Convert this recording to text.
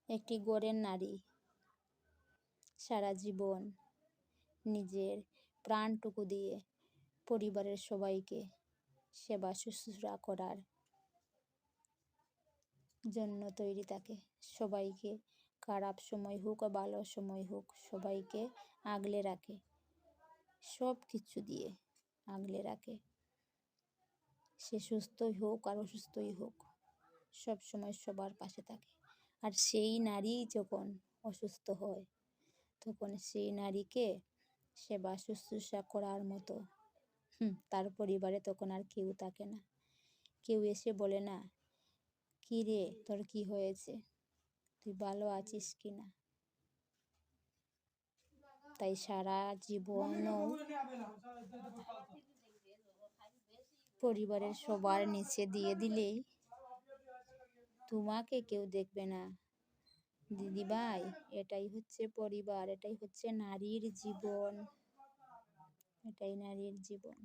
একটি গড়ের নারী সারা জীবন নিজের প্রাণটুকু দিয়ে পরিবারের সবাইকে সেবা শুশ্রূষা করার জন্য তৈরি থাকে। সবাইকে খারাপ সময় হোক বা ভালো সময় হোক সবাইকে আগলে রাখে, সব কিছু দিয়ে আগলে রাখে। সে সুস্থই হোক আর অসুস্থই হোক সব সময় সবার পাশে থাকে। আর সেই নারী যখন অসুস্থ হয় তখন সেই নারীকে সেবা শুশ্রূষা করার মতো তার পরিবারে তখন আর কেউ থাকে না। কেউ এসে বলে না, কী রে তোর কী হয়েছে, তুই ভালো আছিস কি না। তাই সারা জীবনও পরিবারের সবার নিচে দিয়ে দিলেই তোমাকে কেউ দেখবে না। দিদিভাই, এটাই হচ্ছে পরিবার, এটাই হচ্ছে নারীর জীবন, এটাই নারীর জীবন।